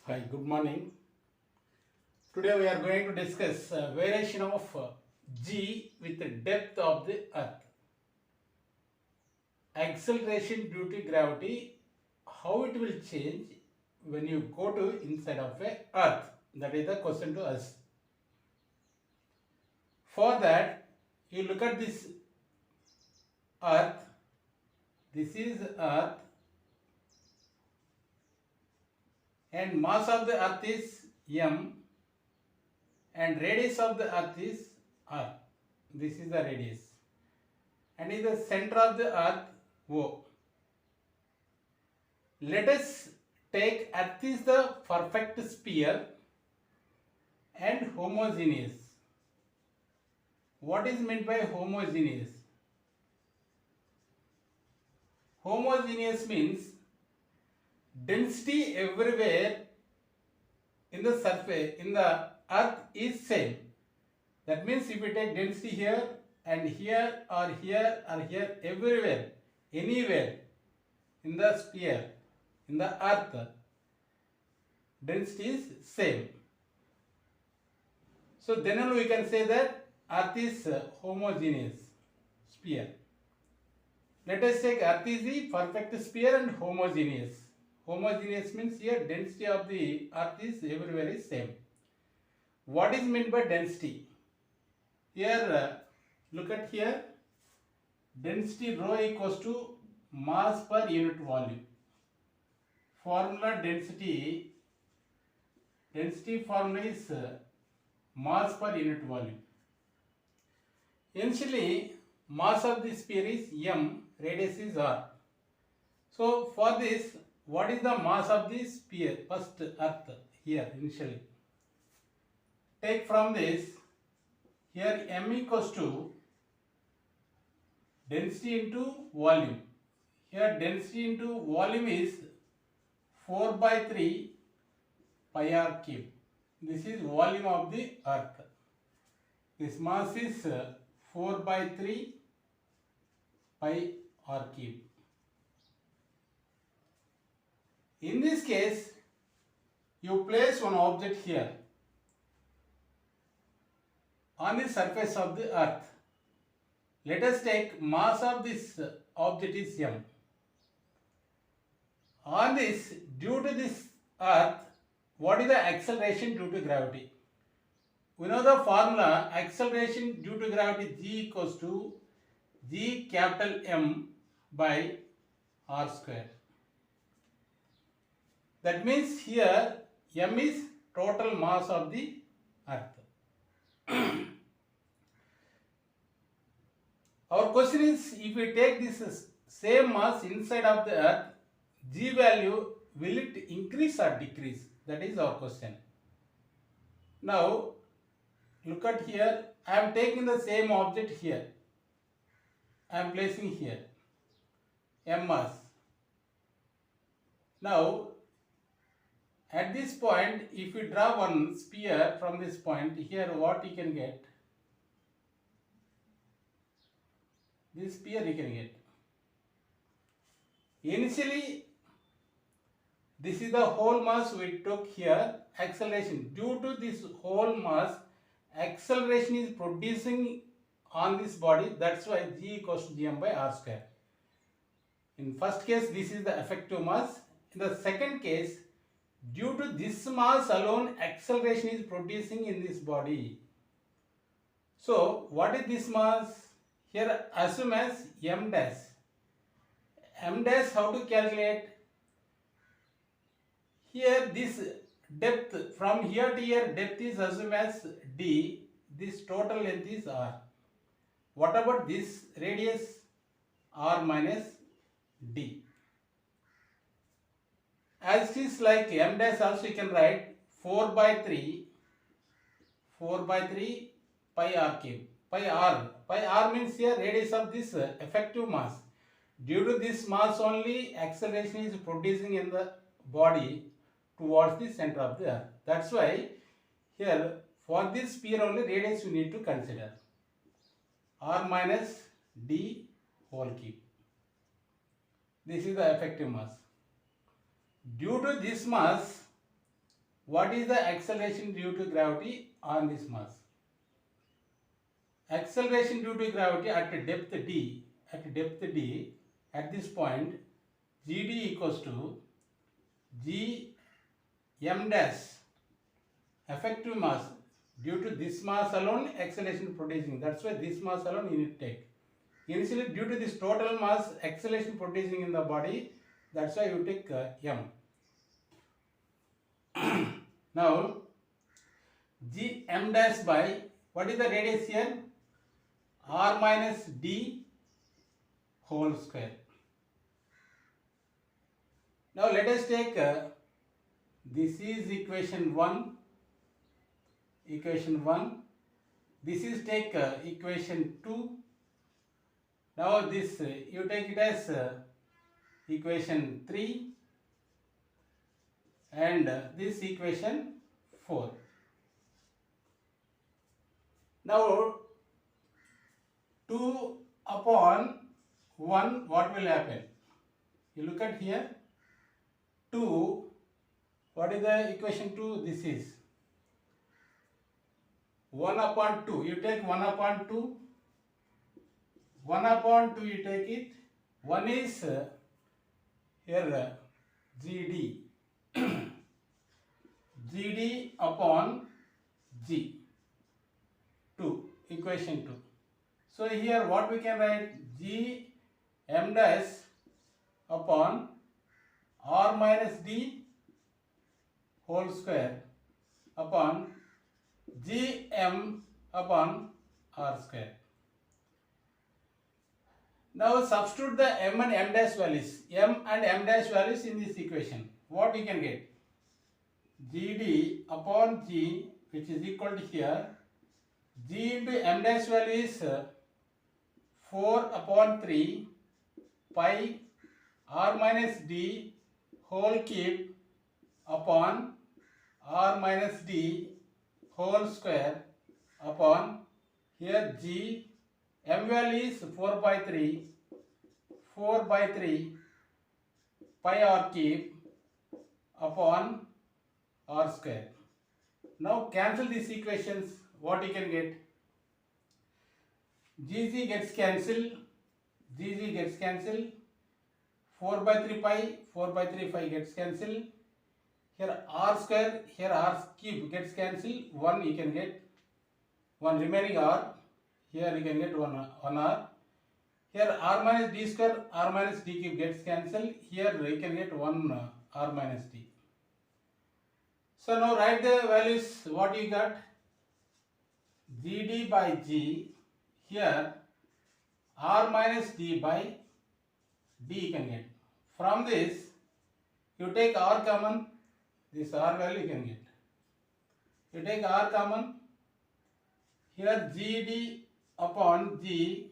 Hi, good morning. Today we are going to discuss variation of g with the depth of the earth. Acceleration due to gravity, how it will change when you go to inside of a earth. That is the question to us. For that, you look at this earth. This is earth and mass of the earth is m and radius of the earth is r. This is the radius. And in the center of the earth O. Let us take earth is the perfect sphere and homogeneous. What is meant by homogeneous? Homogeneous means density everywhere in the surface, in the earth is same. That means if we take density here and here or here or here, everywhere, anywhere in the sphere, in the earth, density is same. So then only we can say that earth is homogeneous sphere. Let us take earth is the perfect sphere and homogeneous. Homogeneous means here density of the earth is everywhere is same. What is meant by density? Here look at here, density rho equals to mass per unit volume. Formula density formula is mass per unit volume. Initially, mass of the sphere is m, radius is r. So for this, what is the mass of the sphere? First earth here initially. Take from this, here m equals to density into volume. Here density into volume is 4 by 3 pi r cube. This is volume of the earth. This mass is 4 by 3 pi r cube. In this case, you place one object here on the surface of the earth. Let us take mass of this object is m. On this, due to this earth, what is the acceleration due to gravity? We know the formula, acceleration due to gravity g equals to g capital M by r square. That means here m is total mass of the earth. Our question is, if we take this same mass inside of the earth, g value, will it increase or decrease? That is our question. Now, look at here, I am taking the same object here. I am placing here, m mass. Now, at this point, if you draw one sphere from this point, here what you can get? This sphere you can get. Initially, this is the whole mass we took here, acceleration. Due to this whole mass, acceleration is producing on this body, that's why g equals to gm by r square. In first case, this is the effective mass. In the second case, due to this mass alone, acceleration is producing in this body. So, what is this mass? Here assume as m dash. M dash, how to calculate? Here this depth from here to here, depth is assumed as d. This total length is r. What about this radius? R minus d. As it is like m dash, also you can write 4 by 3 pi r cube. Pi r means here radius of this effective mass. Due to this mass only, acceleration is producing in the body towards the center of the earth. That's why here for this sphere only radius you need to consider. R minus d whole cube. This is the effective mass. Due to this mass, what is the acceleration due to gravity on this mass? Acceleration due to gravity at depth d, at this point, GD equals to G m dash, effective mass. Due to this mass alone, acceleration producing. That's why this mass alone you need to take. Initially, due to this total mass, acceleration producing in the body, that's why you take m. Now, G m dash by, what is the radius here? R minus d whole square. Now let us take, this is equation 1, this is take equation 2. Now this you take it as equation 3 and this equation 4. Now 2 upon 1, what will happen? You look at here, 2, what is the equation 2? This is 1 upon 2, you take 1 upon 2, 1 upon 2 you take it, 1 is here GD, GD upon G, 2, equation 2. So here what we can write? G m dash upon R minus D whole square upon G m upon R square. Now substitute the m and m dash values, in this equation. What we can get? GD upon G, which is equal to here, G into m dash value is 4 upon 3 pi R minus D whole cube upon R minus D whole square upon here G m value is 4 by 3 pi R cube upon R square. Now cancel these equations. What you can get? GG gets cancelled, 4 by 3 pi gets cancelled. Here R square, here R cube gets cancelled, 1 you can get, 1 remaining R, here you can get 1 R. Here R minus D square, R minus D cube gets cancelled, here you can get 1 R minus D. So now write the values, what you got? GD by G, here R minus D by D you can get. From this, you take R common, this R value you can get. You take R common, here GD upon G,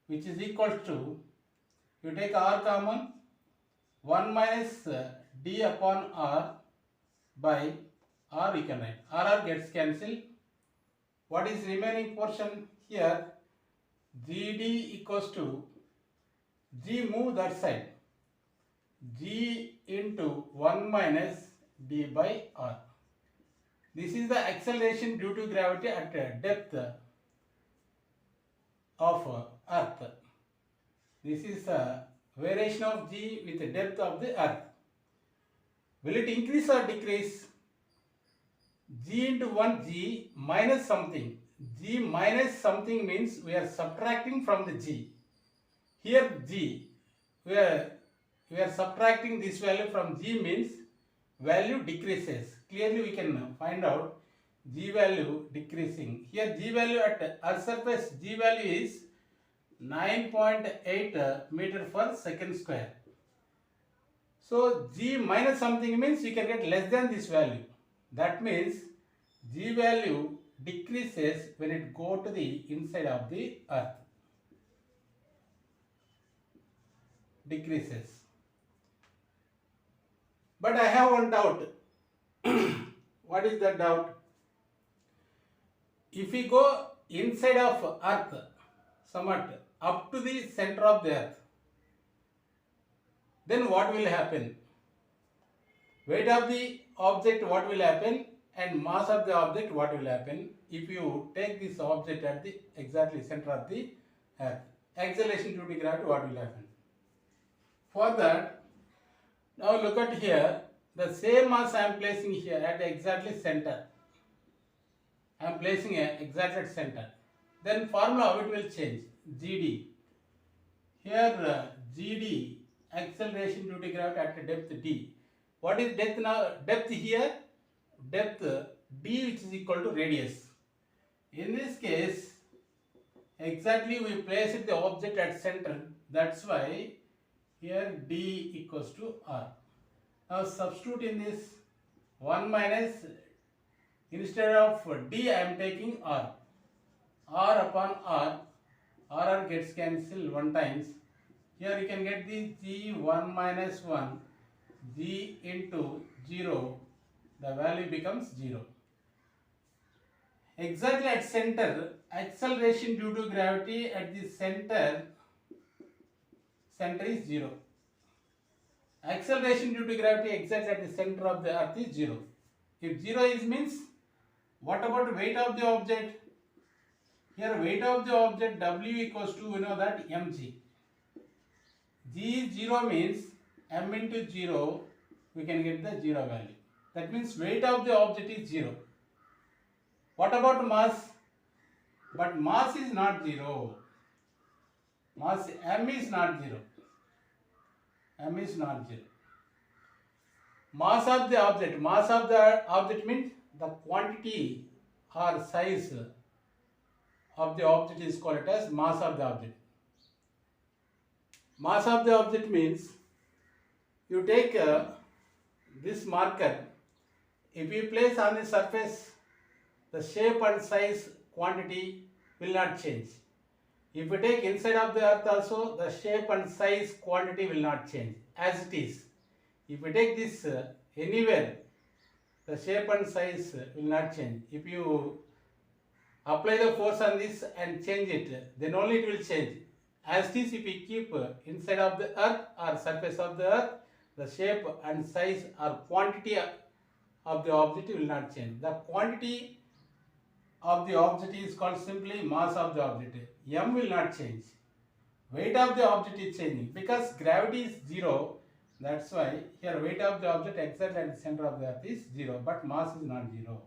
which is equal to, you take R common, 1 minus D upon R by R you can write. R gets cancelled. What is remaining portion here? GD equals to, G move that side, G into 1 minus D by R. This is the acceleration due to gravity at depth of Earth. This is a variation of G with the depth of the Earth. Will it increase or decrease? G into 1, G minus something. G minus something means we are subtracting from the G. Here G, we are subtracting this value from G means value decreases. Clearly we can find out G value decreasing. Here G value at Earth surface, G value is 9.8 meter per second square. So G minus something means you can get less than this value. That means G value decreases when it go to the inside of the Earth. Decreases. But I have one doubt. What is that doubt? If we go inside of Earth, somewhat up to the center of the Earth, then what will happen? Weight of the object, what will happen, and mass of the object, what will happen if you take this object at the exactly center of the earth. Acceleration due to gravity, what will happen? For that, now look at here, the same mass I am placing here at exactly center. I am placing it exactly at center. Then formula, how it will change? GD. Here GD, acceleration due to gravity at depth D. What is depth now? Depth here, depth D, which is equal to radius. In this case, exactly we placed the object at center. That's why here D equals to R. Now substitute in this 1 minus, instead of D I am taking R. R upon R, R gets cancelled 1 times. Here you can get the G 1 minus 1, G into 0, the value becomes 0. Exactly at center, acceleration due to gravity at the center is 0. Acceleration due to gravity exactly at the center of the earth is 0. If 0 is means, what about weight of the object? Here weight of the object W equals to, we know that mg. G is 0 means m into 0, we can get the 0 value. That means weight of the object is 0. What about mass? But mass is not 0. Mass m is not 0. M is not 0. Mass of the object means the quantity or size of the object is called as mass of the object. Mass of the object means you take this marker, if you place on the surface, the shape and size quantity will not change. If you take inside of the earth also, the shape and size quantity will not change as it is. If you take this anywhere, the shape and size will not change. If you apply the force on this and change it, then only it will change. As it is, if we keep inside of the earth or surface of the earth, the shape and size or quantity of the object will not change. The quantity of the object is called simply mass of the object. M will not change. Weight of the object is changing because gravity is 0. That's why here weight of the object exactly at the center of the earth is 0, but mass is not 0.